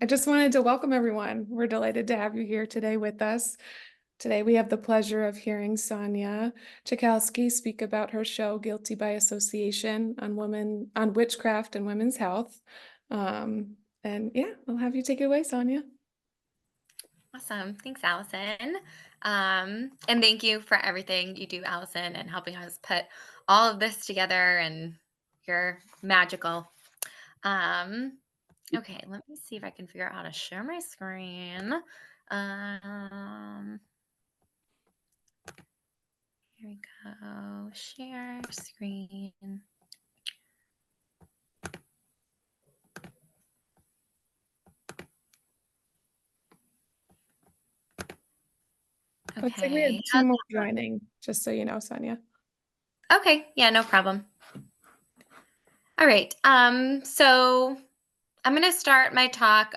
I just wanted to welcome everyone. We're delighted to have you here today with us. Today, we have the pleasure of hearing Sonja Czekalski speak about her show, Guilty by Association, on witchcraft and women's health. And yeah, I'll have you take it away, Sonja. Awesome. Thanks, Allison. And thank you for everything you do, Allison, and helping us put all of this together. And you're magical. Um, okay, let me see if I can figure out how to share my screen. Um, Here we go. Share screen. Looks like we had Okay. two more joining, just so you know, Sonja. Okay. Yeah, no problem. All right. So I'm going to start my talk.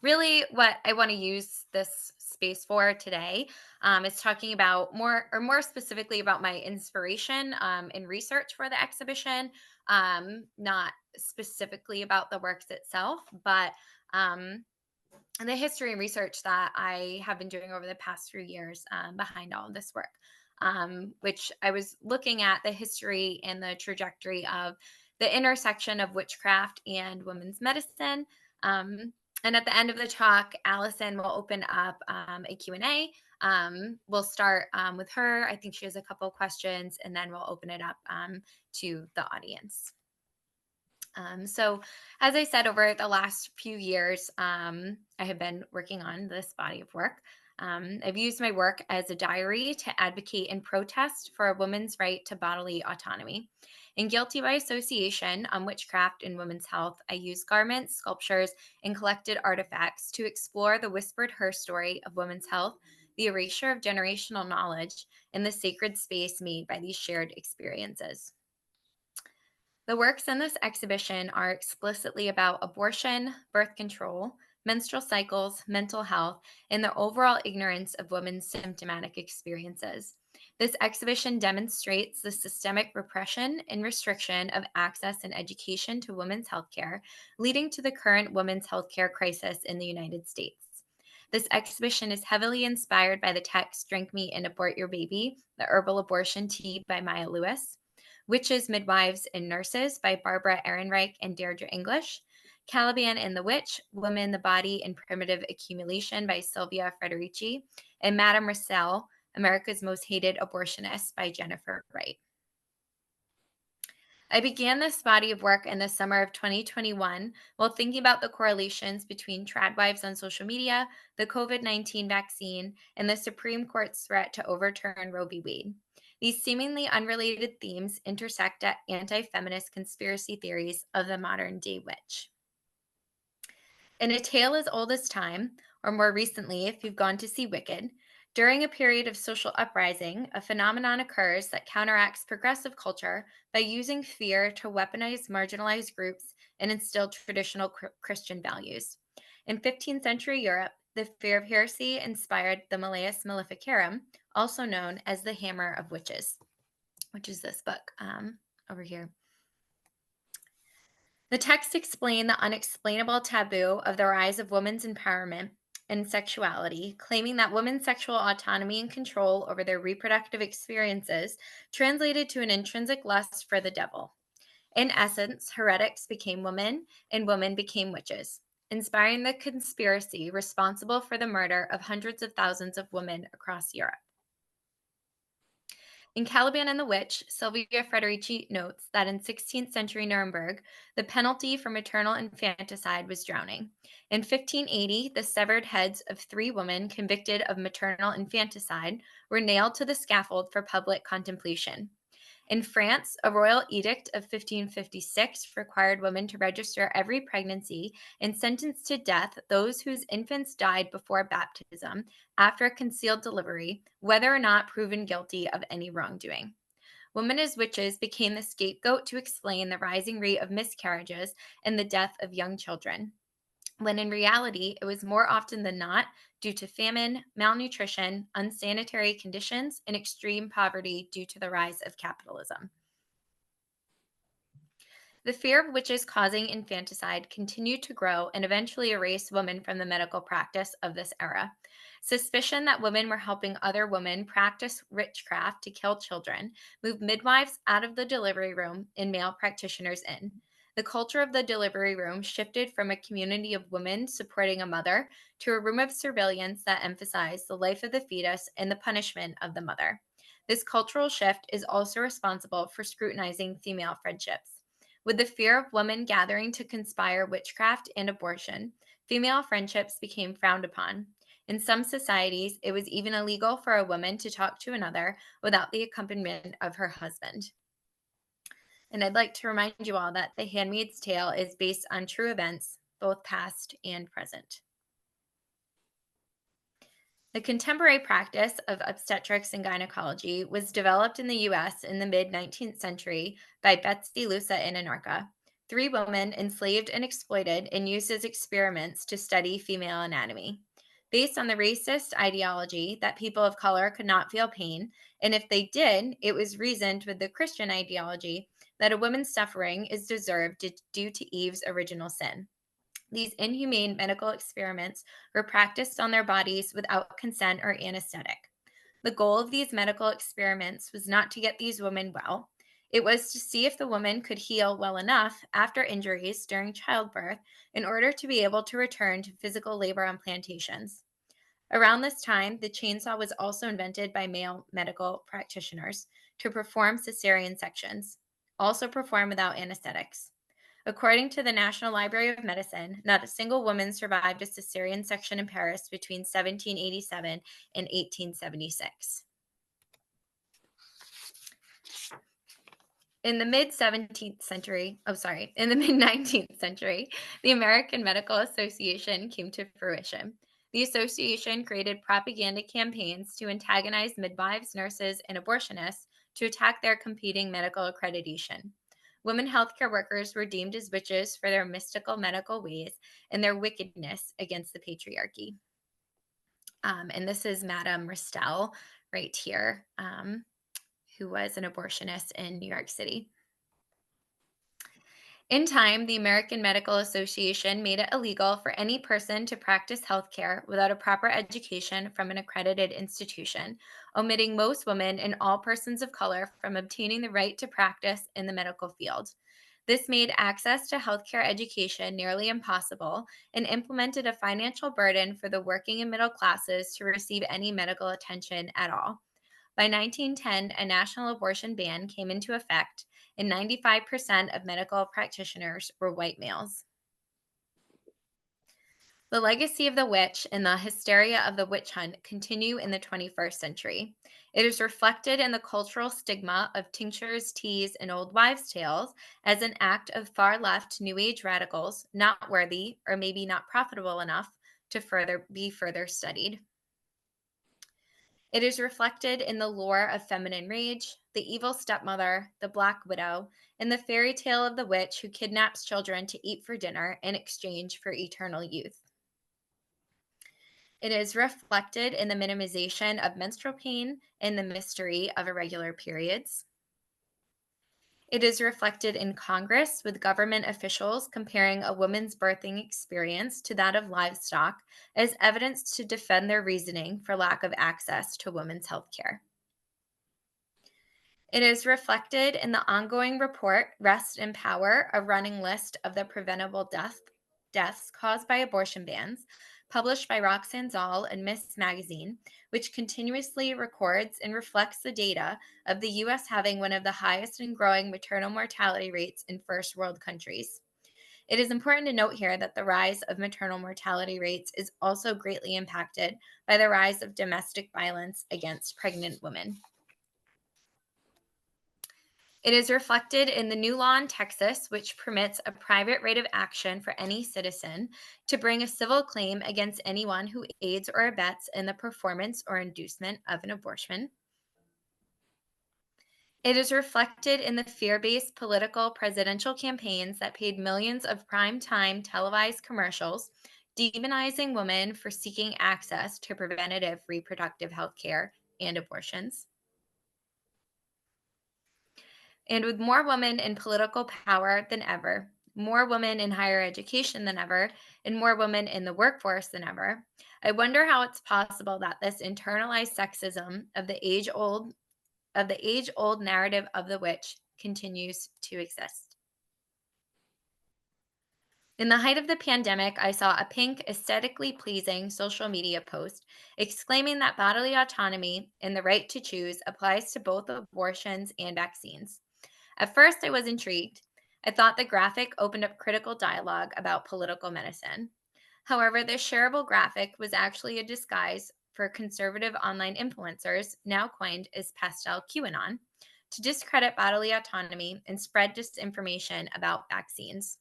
Really, what I want to use this space for today is talking about more specifically about my inspiration in research for the exhibition. Not specifically about the works itself, but um, the history and research that I have been doing over the past few years behind all of this work. Which I was looking at the history and the trajectory of the intersection of witchcraft and women's medicine. And at the end of the talk, Allison will open up a Q&A. We'll start with her. I think she has a couple of questions, and then we'll open it up to the audience. So, as I said, over the last few years, I have been working on this body of work. I've used my work as a diary to advocate and protest for a woman's right to bodily autonomy. In Guilty by Association on Witchcraft and Women's Health, I use garments, sculptures, and collected artifacts to explore the whispered her story of women's health, the erasure of generational knowledge, and the sacred space made by these shared experiences. The works in this exhibition are explicitly about abortion, birth control, menstrual cycles, mental health, and the overall ignorance of women's symptomatic experiences. This exhibition demonstrates the systemic repression and restriction of access and education to women's healthcare, leading to the current women's healthcare crisis in the United States. This exhibition is heavily inspired by the text Drink Me and Abort Your Baby, the Herbal Abortion Tea by Maya Lewis, Witches, Midwives, and Nurses by Barbara Ehrenreich and Deirdre English, Caliban and the Witch, Women, the Body, and Primitive Accumulation by Sylvia Federici, and Madame Roussel, America's Most Hated Abortionist by Jennifer Wright. I began this body of work in the summer of 2021 while thinking about the correlations between tradwives on social media, the COVID-19 vaccine, and the Supreme Court's threat to overturn Roe v. Wade. These seemingly unrelated themes intersect at anti-feminist conspiracy theories of the modern-day witch. In A Tale as Old as Time, or more recently, if you've gone to see Wicked, during a period of social uprising, a phenomenon occurs that counteracts progressive culture by using fear to weaponize marginalized groups and instill traditional Christian values. In 15th century Europe, the fear of heresy inspired the Malleus Maleficarum, also known as the Hammer of Witches, which is this book over here. The text explained the unexplainable taboo of the rise of women's empowerment and sexuality, claiming that women's sexual autonomy and control over their reproductive experiences translated to an intrinsic lust for the devil. In essence, heretics became women and women became witches, inspiring the conspiracy responsible for the murder of hundreds of thousands of women across Europe. In Caliban and the Witch, Sylvia Federici notes that in 16th century Nuremberg, the penalty for maternal infanticide was drowning. In 1580, the severed heads of 3 women convicted of maternal infanticide were nailed to the scaffold for public contemplation. In France, a royal edict of 1556 required women to register every pregnancy and sentence to death those whose infants died before baptism after a concealed delivery, whether or not proven guilty of any wrongdoing. Women as witches became the scapegoat to explain the rising rate of miscarriages and the death of young children, when in reality, it was more often than not due to famine, malnutrition, unsanitary conditions, and extreme poverty due to the rise of capitalism. The fear of witches causing infanticide continued to grow and eventually erased women from the medical practice of this era. Suspicion that women were helping other women practice witchcraft to kill children moved midwives out of the delivery room and male practitioners in. The culture of the delivery room shifted from a community of women supporting a mother to a room of surveillance that emphasized the life of the fetus and the punishment of the mother. This cultural shift is also responsible for scrutinizing female friendships. With the fear of women gathering to conspire witchcraft and abortion, female friendships became frowned upon. In some societies, it was even illegal for a woman to talk to another without the accompaniment of her husband. And I'd like to remind you all that The Handmaid's Tale is based on true events, both past and present. The contemporary practice of obstetrics and gynecology was developed in the US in the mid 19th century by Betsy Lusa and Anorka, three women enslaved and exploited and used as experiments to study female anatomy. Based on the racist ideology that people of color could not feel pain, and if they did, it was reasoned with the Christian ideology that a woman's suffering is deserved due to Eve's original sin. These inhumane medical experiments were practiced on their bodies without consent or anesthetic. The goal of these medical experiments was not to get these women well. It was to see if the woman could heal well enough after injuries during childbirth in order to be able to return to physical labor on plantations. Around this time, the chainsaw was also invented by male medical practitioners to perform cesarean sections, also performed without anesthetics. According to the National Library of Medicine, not a single woman survived a cesarean section in Paris between 1787 and 1876. In the mid 17th century, in the mid 19th century, the American Medical Association came to fruition. The association created propaganda campaigns to antagonize midwives, nurses, and abortionists to attack their competing medical accreditation. Women healthcare workers were deemed as witches for their mystical medical ways and their wickedness against the patriarchy. And this is Madame Ristel right here, who was an abortionist in New York City. In time, the American Medical Association made it illegal for any person to practice healthcare without a proper education from an accredited institution, omitting most women and all persons of color from obtaining the right to practice in the medical field. This made access to healthcare education nearly impossible and implemented a financial burden for the working and middle classes to receive any medical attention at all. By 1910, a national abortion ban came into effect, and 95% of medical practitioners were white males. The legacy of the witch and the hysteria of the witch hunt continue in the 21st century. It is reflected in the cultural stigma of tinctures, teas, and old wives' tales as an act of far left New Age radicals not worthy or maybe not profitable enough to be further studied. It is reflected in the lore of feminine rage, the evil stepmother, the black widow, and the fairy tale of the witch who kidnaps children to eat for dinner in exchange for eternal youth. It is reflected in the minimization of menstrual pain and the mystery of irregular periods. It is reflected in Congress with government officials comparing a woman's birthing experience to that of livestock as evidence to defend their reasoning for lack of access to women's health care. It is reflected in the ongoing report, Rest in Power, a running list of the preventable deaths caused by abortion bans, published by Roxanne Zoll and Miss Magazine, which continuously records and reflects the data of the U.S. having one of the highest and growing maternal mortality rates in first world countries. It is important to note here that the rise of maternal mortality rates is also greatly impacted by the rise of domestic violence against pregnant women. It is reflected in the new law in Texas, which permits a private right of action for any citizen to bring a civil claim against anyone who aids or abets in the performance or inducement of an abortion. It is reflected in the fear-based political presidential campaigns that paid millions of prime-time televised commercials demonizing women for seeking access to preventative reproductive health care and abortions. And with more women in political power than ever, more women in higher education than ever, and more women in the workforce than ever, I wonder how it's possible that this internalized sexism of the age-old narrative of the witch continues to exist. In the height of the pandemic, I saw a pink, aesthetically pleasing social media post exclaiming that bodily autonomy and the right to choose applies to both abortions and vaccines. At first, I was intrigued. I thought the graphic opened up critical dialogue about political medicine. However, this shareable graphic was actually a disguise for conservative online influencers, now coined as pastel QAnon, to discredit bodily autonomy and spread disinformation about vaccines.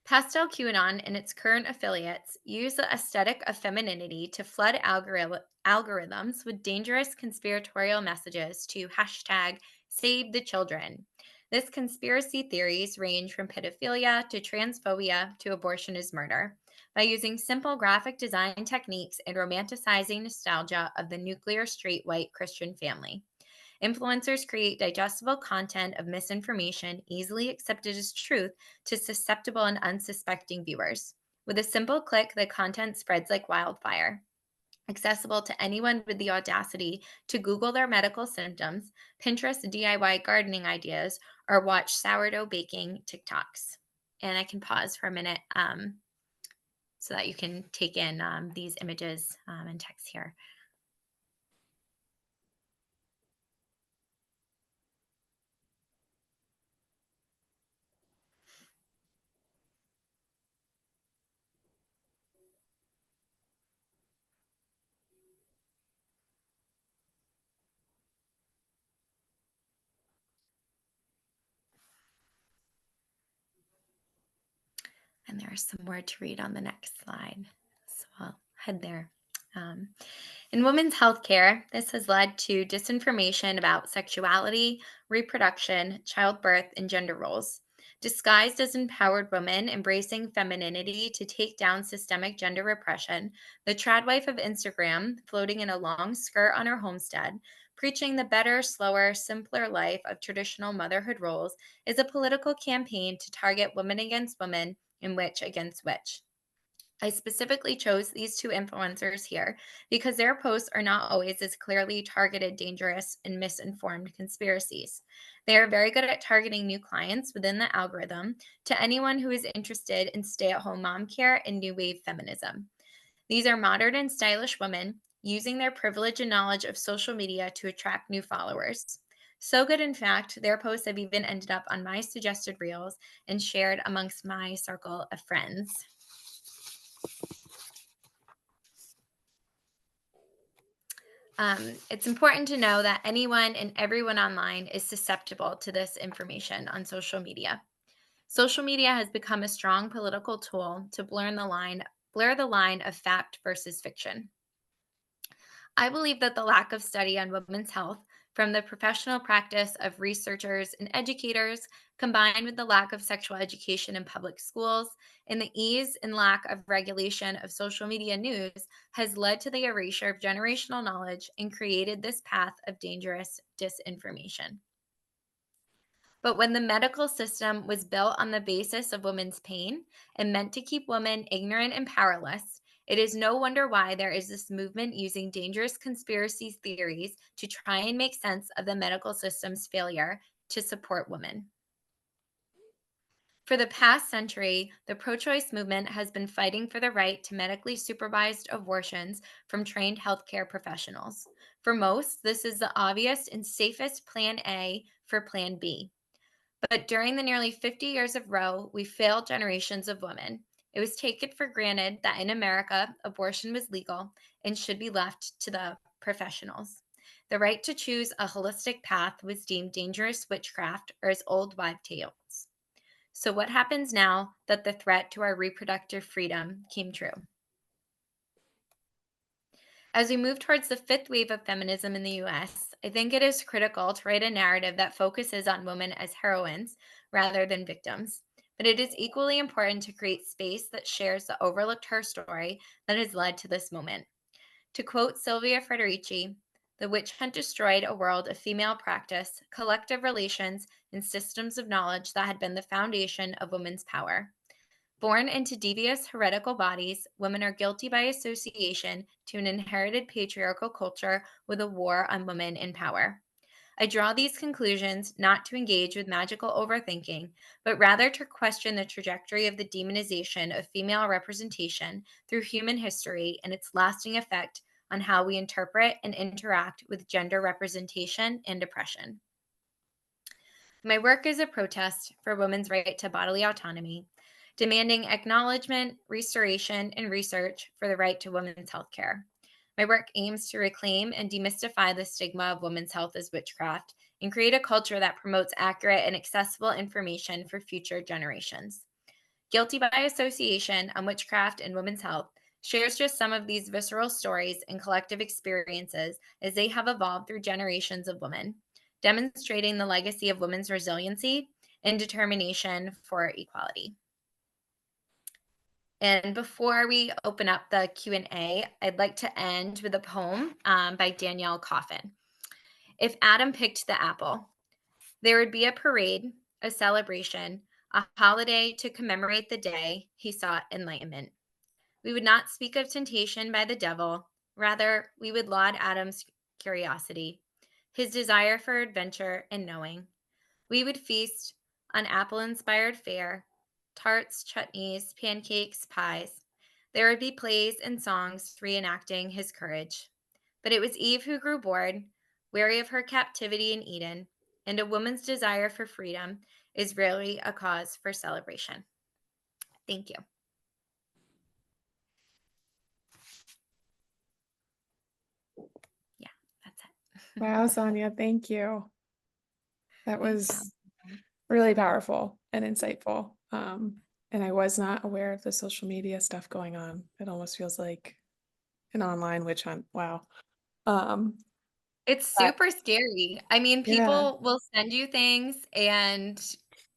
Pastel QAnon and its current affiliates use the aesthetic of femininity to flood algorithms with dangerous conspiratorial messages to hashtag save the children. This conspiracy theories range from pedophilia to transphobia to abortion is murder by using simple graphic design techniques and romanticizing nostalgia of the nuclear straight white Christian family. Influencers create digestible content of misinformation easily accepted as truth to susceptible and unsuspecting viewers. With a simple click, the content spreads like wildfire. Accessible to anyone with the audacity to Google their medical symptoms, Pinterest DIY gardening ideas, or watch sourdough baking TikToks. And I can pause for a minute so that you can take in these images and text here. And there are some more to read on the next slide. So I'll head there. Um, in women's healthcare, this has led to disinformation about sexuality, reproduction, childbirth, and gender roles. Disguised as empowered women embracing femininity to take down systemic gender repression, the trad wife of Instagram, floating in a long skirt on her homestead, preaching the better, slower, simpler life of traditional motherhood roles, is a political campaign to target women against women and witch against witch. I specifically chose these two influencers here because their posts are not always as clearly targeted, dangerous, and misinformed conspiracies. They are very good at targeting new clients within the algorithm to anyone who is interested in stay at home mom care and new wave feminism. These are modern and stylish women using their privilege and knowledge of social media to attract new followers. So good, in fact, their posts have even ended up on my suggested reels and shared amongst my circle of friends. It's important to know that anyone and everyone online is susceptible to this information on social media. Social media has become a strong political tool to blur the line of fact versus fiction. I believe that the lack of study on women's health from the professional practice of researchers and educators, combined with the lack of sexual education in public schools and the ease and lack of regulation of social media news, has led to the erasure of generational knowledge and created this path of dangerous disinformation. But when the medical system was built on the basis of women's pain and meant to keep women ignorant and powerless, it is no wonder why there is this movement using dangerous conspiracy theories to try and make sense of the medical system's failure to support women. For the past century, the pro choice movement has been fighting for the right to medically supervised abortions from trained healthcare professionals. For most, this is the obvious and safest plan A for plan B. But during the nearly 50 years of Roe, we failed generations of women. It was taken for granted that in America, abortion was legal and should be left to the professionals. The right to choose a holistic path was deemed dangerous witchcraft or as old wives' tales. So, what happens now that the threat to our reproductive freedom came true? As we move towards the fifth wave of feminism in the US, I think it is critical to write a narrative that focuses on women as heroines rather than victims. But it is equally important to create space that shares the overlooked her story that has led to this moment. To quote Sylvia Federici, The witch hunt destroyed a world of female practice, collective relations, and systems of knowledge that had been the foundation of women's power. Born into devious, heretical bodies, women are guilty by association to an inherited patriarchal culture with a war on women in power. I draw these conclusions not to engage with magical overthinking, but rather to question the trajectory of the demonization of female representation through human history and its lasting effect on how we interpret and interact with gender representation and oppression. My work is a protest for women's right to bodily autonomy, demanding acknowledgement, restoration, and research for the right to women's health care. My work aims to reclaim and demystify the stigma of women's health as witchcraft and create a culture that promotes accurate and accessible information for future generations. Guilty by Association on Witchcraft and Women's Health shares just some of these visceral stories and collective experiences as they have evolved through generations of women, demonstrating the legacy of women's resiliency and determination for equality. And before we open up the Q&A, I'd like to end with a poem by Danielle Coffin. If Adam picked the apple, there would be a parade, a celebration, a holiday to commemorate the day he sought enlightenment. We would not speak of temptation by the devil. Rather, we would laud Adam's curiosity, his desire for adventure and knowing. We would feast on apple inspired fare, tarts, chutneys, pancakes, pies. There would be plays and songs reenacting his courage. But it was Eve who grew bored, weary of her captivity in Eden, and a woman's desire for freedom is rarely a cause for celebration. Thank you. Yeah, that's it. Wow, Sonia, thank you. That Thanks, was really powerful and insightful. And I was not aware of the social media stuff going on. It almost feels like an online witch hunt. Wow. Um, It's but super scary. I mean, yeah, people will send you things and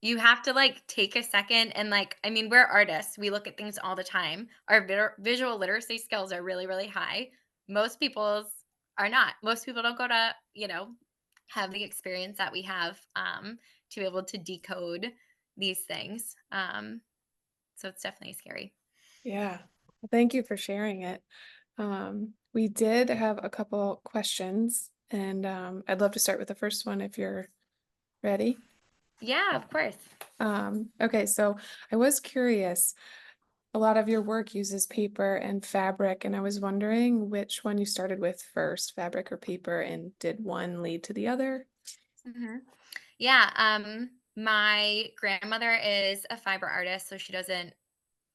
you have to like take a second and like, I mean, we're artists. We look at things all the time. Our visual literacy skills are really, really high. Most people's are not. Most people don't go to, have the experience that we have to be able to decode these things. So it's definitely scary. yeah. Well, thank you for sharing it. We did have a couple questions, and I'd love to start with the first one if you're ready. Yeah, of course. Okay, so I was curious. A lot of your work uses paper and fabric, and I was wondering which one you started with first, fabric or paper, and did one lead to the other? Mhm. Yeah, my grandmother is a fiber artist, so she doesn't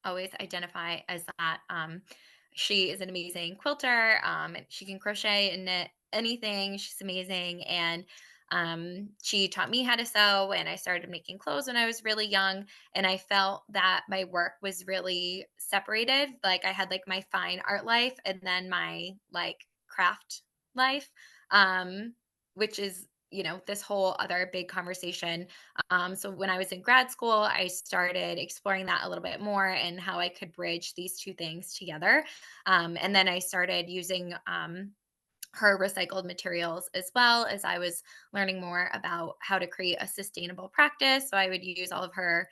always identify as that. She is an amazing quilter. And she can crochet and knit anything. She's amazing. And she taught me how to sew, and I started making clothes when I was really young. And I felt that my work was really separated. Like I had like my fine art life and then my like craft life, um, which is this whole other big conversation. So when I was in grad school, I started exploring that a little bit more and how I could bridge these two things together. And then I started using her recycled materials as well as I was learning more about how to create a sustainable practice. So I would use all of her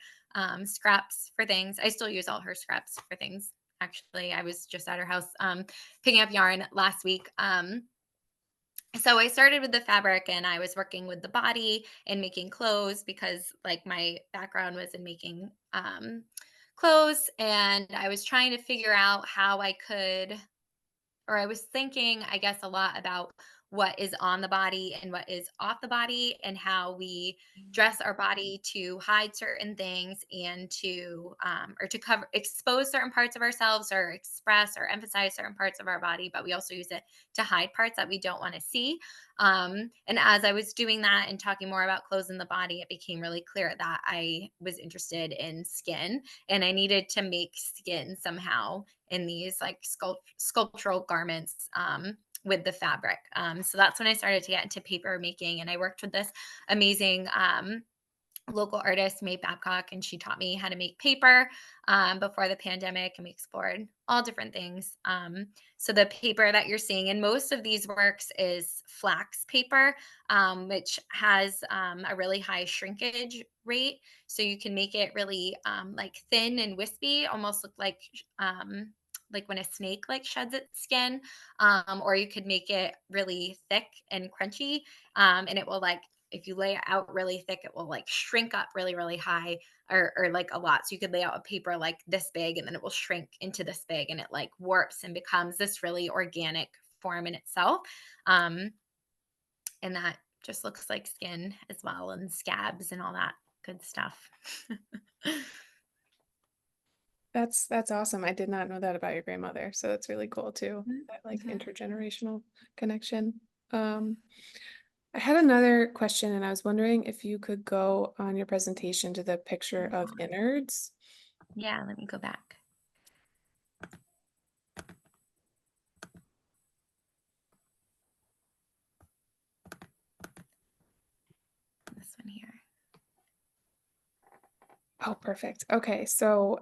scraps for things. I still use all her scraps for things. Actually, I was just at her house picking up yarn last week. So I started with the fabric and I was working with the body and making clothes because like my background was in making clothes, and I was trying to figure out how I could, or I was thinking, I guess, a lot about what is on the body and what is off the body, and how we dress our body to hide certain things and to, or to cover, expose certain parts of ourselves or express or emphasize certain parts of our body, but we also use it to hide parts that we don't want to see. And as I was doing that and talking more about clothes in the body, it became really clear that I was interested in skin and I needed to make skin somehow in these like sculptural garments with the fabric. So that's when I started to get into paper making, and I worked with this amazing local artist, May Babcock, and she taught me how to make paper before the pandemic, and we explored all different things. So the paper that you're seeing in most of these works is flax paper, which has a really high shrinkage rate. So you can make it really like thin and wispy, almost look like when a snake like sheds its skin, or you could make it really thick and crunchy, and it will like if you lay it out really thick, it will like shrink up really, really high or like a lot. So you could lay out a paper like this big and then it will shrink into this big and it like warps and becomes this really organic form in itself. Um, and that just looks like skin as well and scabs and all that good stuff. That's awesome. I did not know that about your grandmother, so that's really cool too. Mhm, That like mhm, intergenerational connection. Um, I had another question, and I was wondering if you could go on your presentation to the picture of mhm. innards. Yeah, let me go back. This one here. Oh, perfect. Okay, so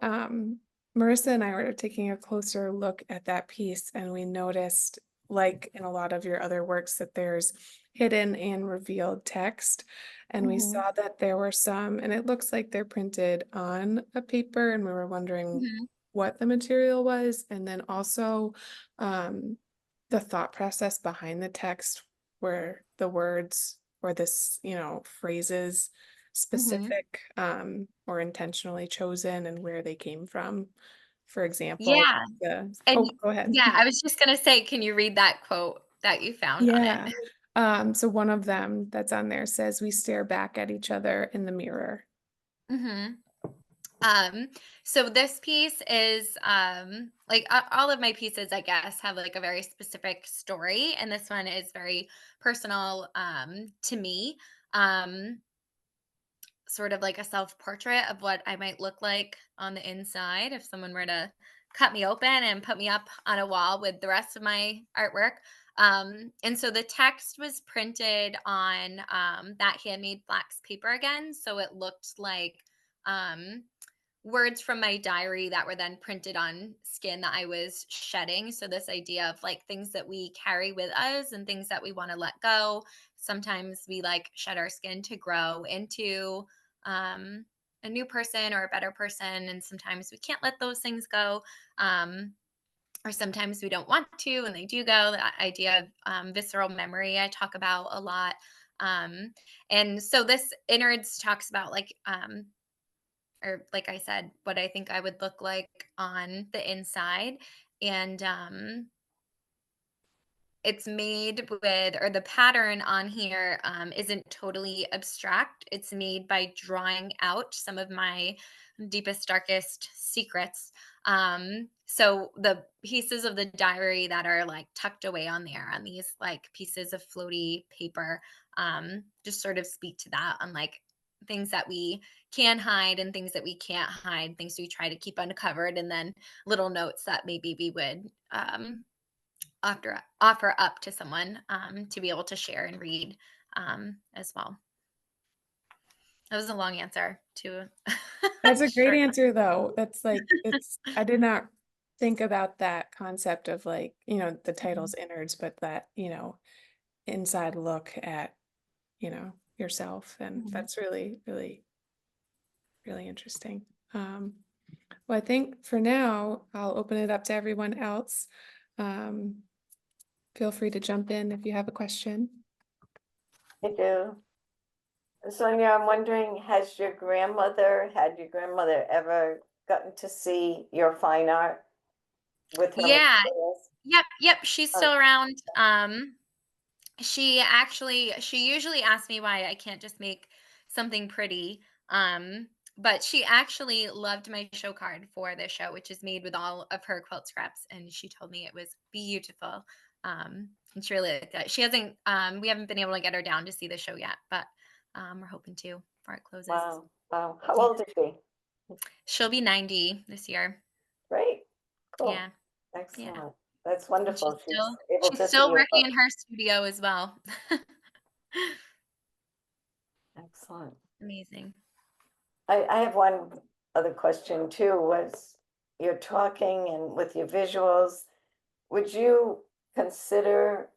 Marissa and I were taking a closer look at that piece, and we noticed, like in a lot of your other works, that there's hidden and revealed text. And we Hmm. saw that there were some, and it looks like they're printed on a paper, and we were wondering Hmm. what the material was, and then also um, the thought process behind the text, where the words or this, phrases Hmm. specific or intentionally chosen and where they came from. For example, Yeah. oh, And go ahead. yeah, I was just gonna say, can you read that quote that you found on it? Yeah. So one of them that's on there says, "We stare back at each other in the mirror." Mhm. Um, so this piece is like all of my pieces, I guess, have like a very specific story, and this one is very personal to me. Um, Sort of like a self portrait of what I might look like on the inside if someone were to cut me open and put me up on a wall with the rest of my artwork. And so the text was printed on that handmade flax paper again. So it looked like um, words from my diary that were then printed on skin that I was shedding. So, this idea of like things that we carry with us and things that we want to let go. Sometimes we like shed our skin to grow into um, a new person or a better person. And sometimes we can't let those things go. Or sometimes we don't want to and they do go. The idea of visceral memory, I talk about a lot. Um, and so, this innards talks about like, or like I said, what I think I would look like on the inside. And it's made with, or the pattern on here isn't totally abstract. It's made by drawing out some of my deepest, darkest secrets. So the pieces of the diary that are like tucked away on there on these like pieces of floaty paper just sort of speak to that on like things that we can hide and things that we can't hide, things we try to keep uncovered, and then little notes that maybe we would offer up to someone to be able to share and read as well. That was a long answer to That's a a great short answer, though. That's like, I did not think about that concept of like, the one. title's innards, but that, inside look at, yourself. And Mhm. that's really, really, really interesting. Um, well, I think for now, I'll open it up to everyone else. Um, Feel free to jump in if you have a question. I do. Sonia, I'm wondering, had your grandmother ever gotten to see your fine art with her Yeah. materials? Yep. She's Oh, still around. She usually asks me why I can't just make something pretty. But she actually loved my show card for this show, which is made with all of her quilt scraps, and she told me it was beautiful. And she really liked that. She hasn't we haven't been able to get her down to see the show yet, but we're hoping to before it closes. wow. Wow. How Yeah. old is she? She'll be 90 this year. Great. Cool. Yeah. Yeah. Excellent. That's And wonderful. She's able she's to see still your working work. in her studio as well. Excellent. Amazing. I have one other question too, was you're talking and with your visuals, would you consider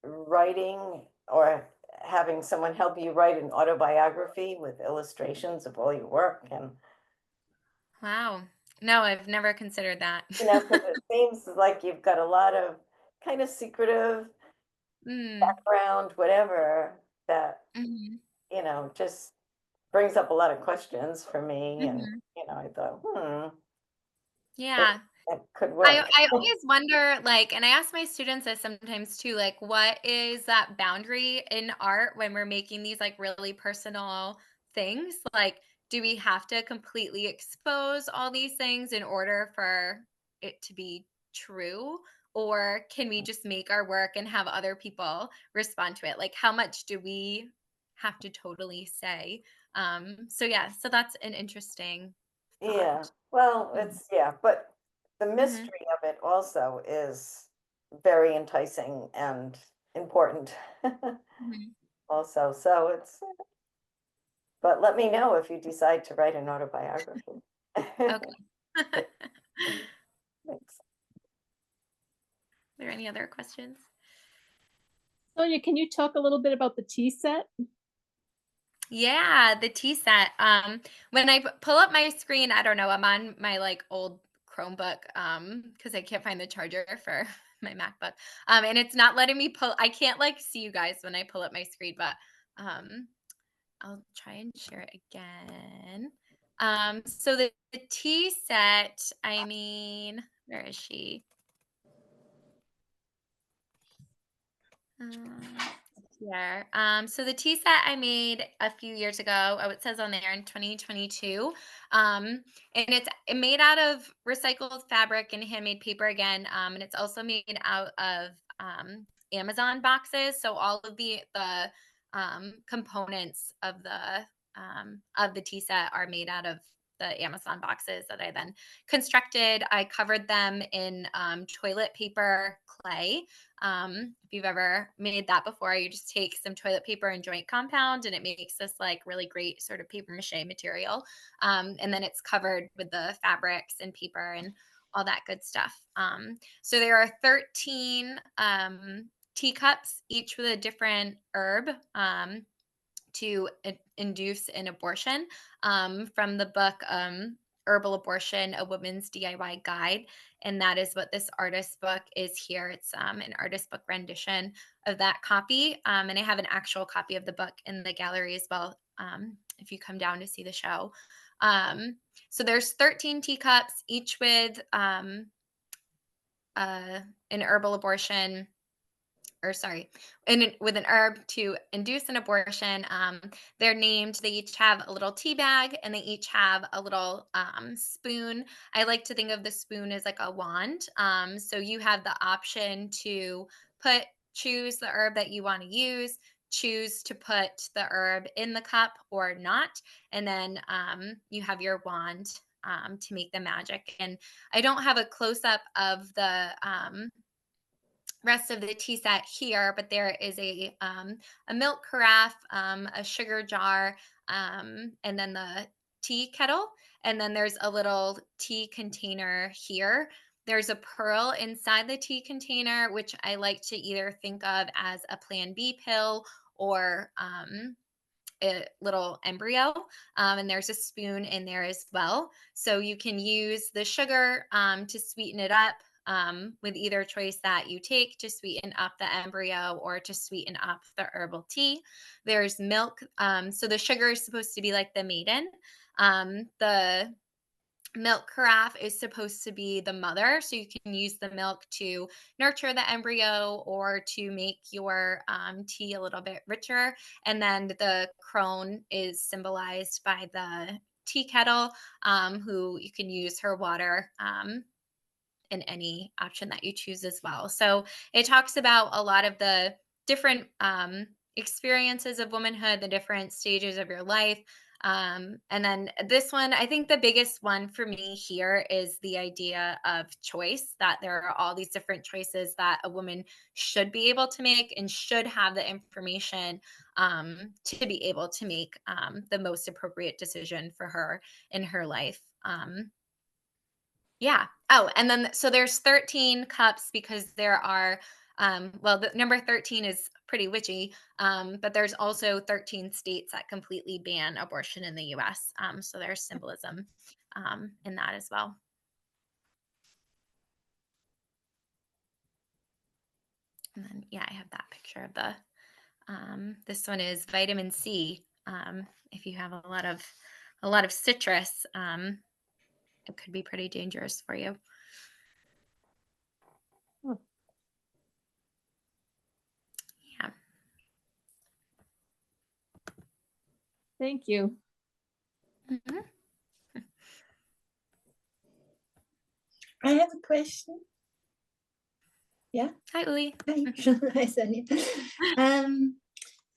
writing or having someone help you write an autobiography with illustrations of all your work? And, Wow. No, I've never considered that. because it seems like you've got a lot of kind of secretive Mm, background, whatever, that, mhm, just brings up a lot of questions for me. And, mhm. I thought, that, Yeah. that could I work. I always wonder, like, and I ask my students this sometimes too, like, what is that boundary in art when we're making these like really personal things? Like, do we have to completely expose all these things in order for it to be true? Or can we just make our work and have other people respond to it? Like, how much do we have to totally say? So yeah, so that's an interesting Yeah, thought. well, Mhm. but the Mhm. mystery of it also is very enticing and important Mhm. also. So but let me know if you decide to write an autobiography. Okay. Thanks. There any other questions? Sonia, can you talk a little bit about the tea set? Yeah, the tea set. When I pull up my screen, I don't know, I'm on my like old Chromebook because I can't find the charger for my MacBook. And it's not letting me pull. I can't like see you guys when I pull up my screen, but um I'll try and share it again. So the tea set, I mean, where is she? Um, here. So the tea set I made a few years ago. Oh, it says on there in 2022. And it's made out of recycled fabric and handmade paper again. And it's also made out of Amazon boxes. So all of the components of the tea set are made out of the Amazon boxes that I then constructed. I covered them in toilet paper clay. If you've ever made that before, you just take some toilet paper and joint compound, and it makes this like really great sort of paper mache material. And then it's covered with the fabrics and paper and all that good stuff. So there are 13 teacups, each with a different herb. To induce an abortion from the book Herbal Abortion, A Woman's DIY Guide. And that is what this artist book is here. It's an artist book rendition of that copy. And I have an actual copy of the book in the gallery as well if you come down to see the show. So there's 13 teacups, each with an herbal abortion or sorry, with an herb to induce an abortion. They're named, they each have a little tea bag and they each have a little spoon. I like to think of the spoon as like a wand. So you have the option to choose the herb that you want to use, choose to put the herb in the cup or not. And then you have your wand to make the magic. And I don't have a close up of the rest of the tea set here, but there is a milk carafe, a sugar jar, and then the tea kettle, and then there's a little tea container here. There's a pearl inside the tea container, which I like to either think of as a Plan B pill or a little embryo. And there's a spoon in there as well. So you can use the sugar to sweeten it up with either choice that you take to sweeten up the embryo or to sweeten up the herbal tea. There's milk. So the sugar is supposed to be like the maiden. The milk carafe is supposed to be the mother, so you can use the milk to nurture the embryo or to make your tea a little bit richer. And then the crone is symbolized by the tea kettle, who you can use her water in any option that you choose as well. So it talks about a lot of the different experiences of womanhood, the different stages of your life. And then this one, I think the biggest one for me here is the idea of choice, that there are all these different choices that a woman should be able to make and should have the information to be able to make the most appropriate decision for her in her life. Yeah. Oh, and then so there's 13 cups because there are well, the number 13 is pretty witchy, but there's also 13 states that completely ban abortion in the US. So there's symbolism in that as well. And then yeah, I have that picture of the this one is vitamin C. If you have a lot of citrus, it could be pretty dangerous for you. Oh. Yeah. Thank you. Mhm. I have a question. Yeah. Hi, Uli. Hi, Hi, Sonia.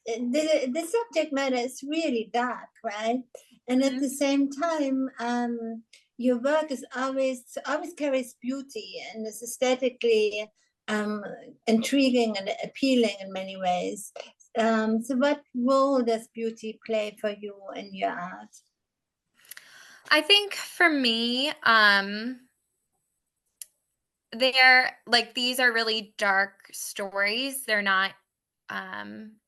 The subject matter is really dark, right? And at the same time, your work is always carries beauty and is aesthetically intriguing and appealing in many ways. So what role does beauty play for you in your art? I think for me, they're like these are really dark stories. They're not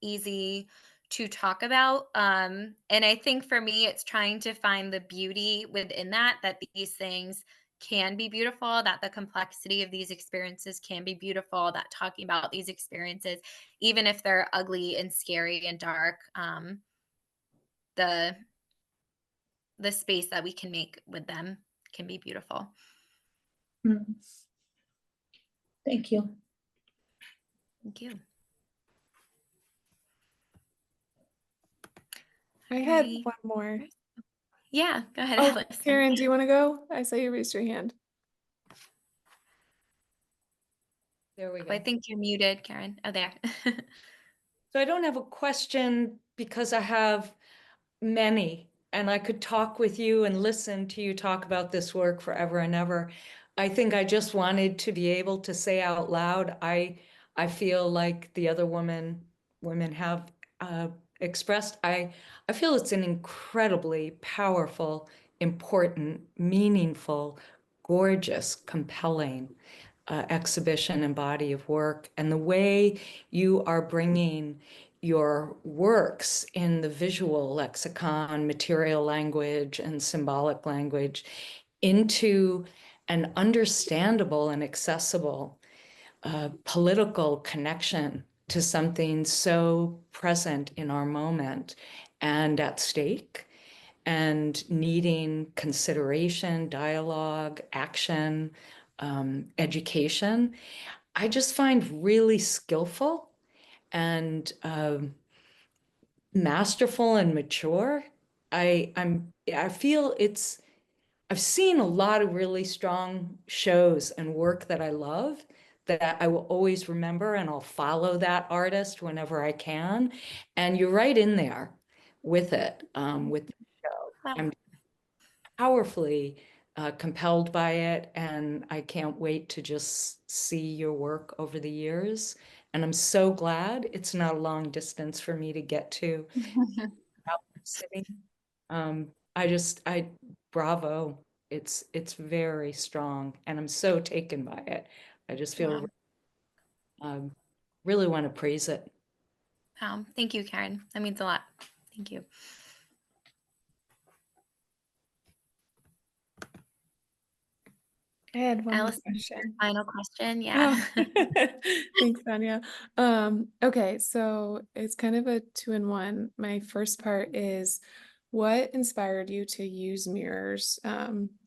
easy to talk about. And I think for me, it's trying to find the beauty within that these things can be beautiful, that the complexity of these experiences can be beautiful, that talking about these experiences, even if they're ugly and scary and dark, the the space that we can make with them can be beautiful. Mm. Thank you. Thank you. I had Okay. one more. Yeah, go ahead, Oh, Alice. Karen, do you want to go? I saw you raised your hand. There we Oh, go. I think you're muted, Karen. Oh, there. So I don't have a question because I have many, and I could talk with you and listen to you talk about this work forever and ever. I think I just wanted to be able to say out loud, I feel like the other women have expressed, I feel it's an incredibly powerful, important, meaningful, gorgeous, compelling exhibition and body of work. And the way you are bringing your works in the visual lexicon, material language, and symbolic language into an understandable and accessible political connection to something so present in our moment and at stake and needing consideration, dialogue, action, education, I just find really skillful and masterful and mature. I feel it's, I've seen a lot of really strong shows and work that I love that I will always remember, and I'll follow that artist whenever I can. And you're right in there with it, with the show. Wow. I'm powerfully compelled by it, and I can't wait to just see your work over the years. And I'm so glad it's not a long distance for me to get to City. I bravo. It's very strong, and I'm so taken by it. I just feel really want to praise it. Wow. Thank you, Karen. That means a lot. Thank you. I had one more Alice, question. final question. Yeah. Oh, thanks, Sonia. Okay, so it's kind of a two-in-one. My first part is what inspired you to use mirrors?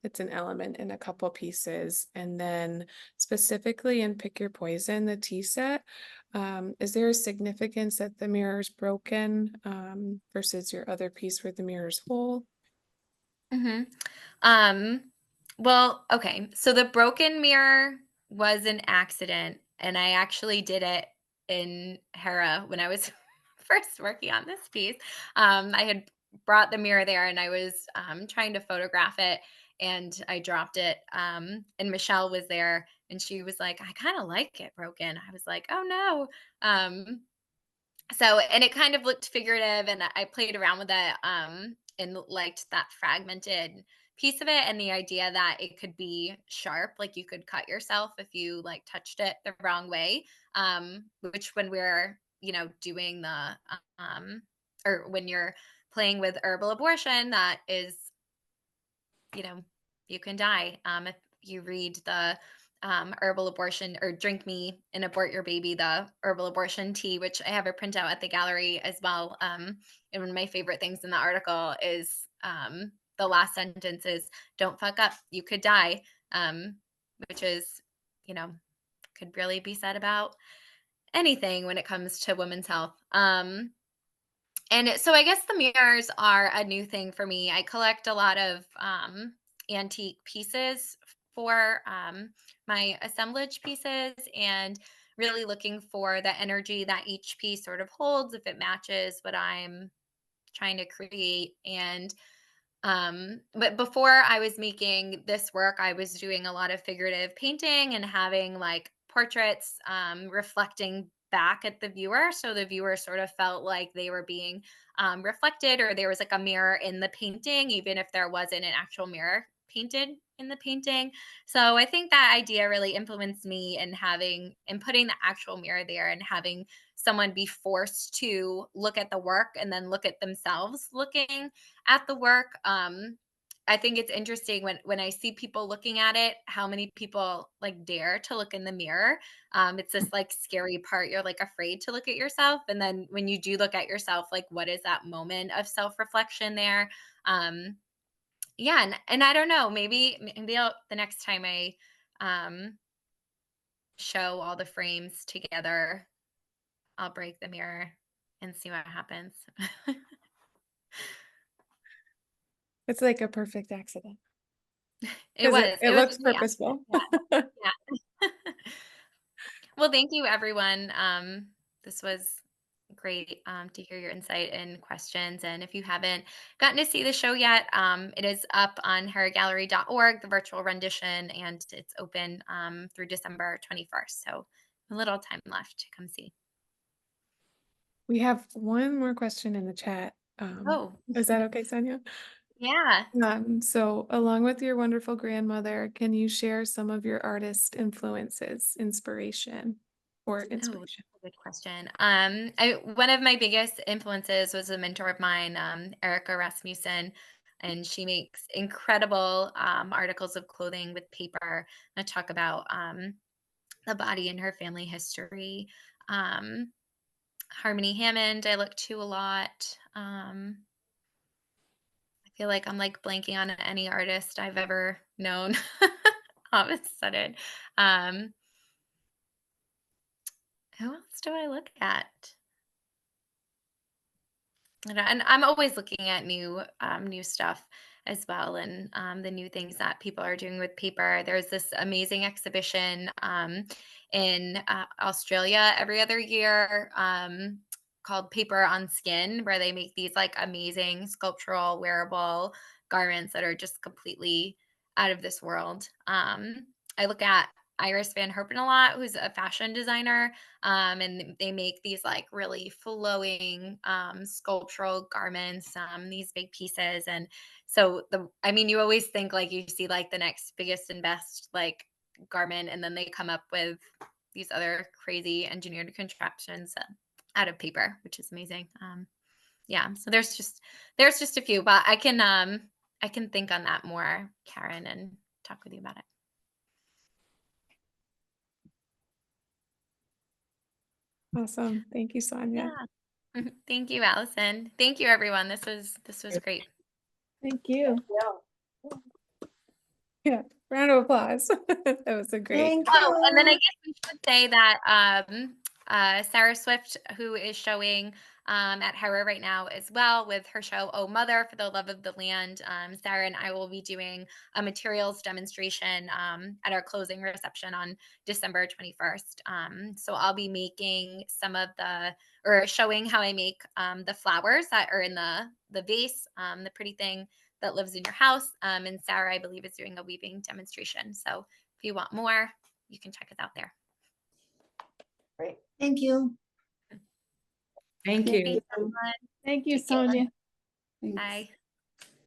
It's an element in a couple pieces. And then specifically in Pick Your Poison, the tea set, is there a significance that the mirror is broken versus your other piece where the mirror is whole? hmm Well, okay. So the broken mirror was an accident, and I actually did it in Hera when I was first working on this piece. I had brought the mirror there, and I was trying to photograph it, and I dropped it. And Michelle was there, and she was like, "I kind of like it broken." I was like, "Oh no." So, and it kind of looked figurative, and I played around with it, and liked that fragmented piece of it, and the idea that it could be sharp, like you could cut yourself if you like touched it the wrong way. Which when we're, doing the, or when you're playing with herbal abortion, that is, you know, you can die. If you read the, herbal abortion, or Drink Me and Abort Your Baby, the herbal abortion tea, which I have a printout at the gallery as well. And one of my favorite things in the article is, the last sentence is, "Don't fuck up, you could die," which is, you know, could really be said about anything when it comes to women's health. So I guess the mirrors are a new thing for me. I collect a lot of, antique pieces for, my assemblage pieces, and really looking for the energy that each piece sort of holds, if it matches what I'm trying to create. And but before I was making this work, I was doing a lot of figurative painting and having like portraits, reflecting back at the viewer. So the viewer sort of felt like they were being, reflected, or there was like a mirror in the painting, even if there wasn't an actual mirror painted in the painting. So I think that idea really influenced me in having and putting the actual mirror there, and having someone be forced to look at the work and then look at themselves looking at the work. I think it's interesting when I see people looking at it, how many people like dare to look in the mirror. It's this like scary part. You're like afraid to look at yourself. And then when you do look at yourself, like what is that moment of self-reflection there? Um, yeah, and I don't know, maybe the next time I, um show all the frames together, I'll break the mirror and see what happens. It's like a perfect accident It because it, was. it It was looks a great purposeful. accident. Yeah. Well, thank you, everyone. This was great, to hear your insight and questions. And if you haven't gotten to see the show yet, it is up on hergallery.org, the virtual rendition, and it's open, through December 21st. So a little time left to come see. We have one more question in the chat. Oh, Is that okay, Sonia? yeah. So along with your wonderful grandmother, can you share some of your artist influences, inspiration? Oh, that's a good question. One of my biggest influences was a mentor of mine, Erica Rasmussen, and she makes incredible, articles of clothing with paper that talk about, the body and her family history. Um, Harmony Hammond, I look to a lot. I feel like I'm like blanking on any artist I've ever known all of a sudden. Um, who else do I look at? And I'm always looking at new stuff as well, and, the new things that people are doing with paper. There's this amazing exhibition, in, Australia every other year, called Paper on Skin, where they make these like amazing sculptural wearable garments that are just completely out of this world. I look at Iris Van Herpen a lot, who's a fashion designer, and they make these like really flowing, sculptural garments, these big pieces. And so you always think like you see like the next biggest and best like garment, and then they come up with these other crazy engineered contraptions, out of paper, which is amazing. Yeah, so there's just a few, but I can think on that more, Karen, and talk with you about it. Awesome. Thank you, Sonia. Yeah. Thank you, Allison. Thank you, everyone. This was great. Thank you. Yeah. Yeah. Round of applause. That was a great. Thank Oh, and then I you. guess we should say that, Sarah Swift, who is showing, at Hera right now as well with her show Oh Mother, for the Love of the Land. Sarah and I will be doing a materials demonstration, at our closing reception on December 21st. So I'll be making showing how I make, the flowers that are in the vase, the pretty thing that lives in your house. And Sarah, I believe, is doing a weaving demonstration. So if you want more, you can check us out there. Great. Thank you. Thank you. Thanks, everyone. Thank you, Take care. Sonja. Thanks. Bye.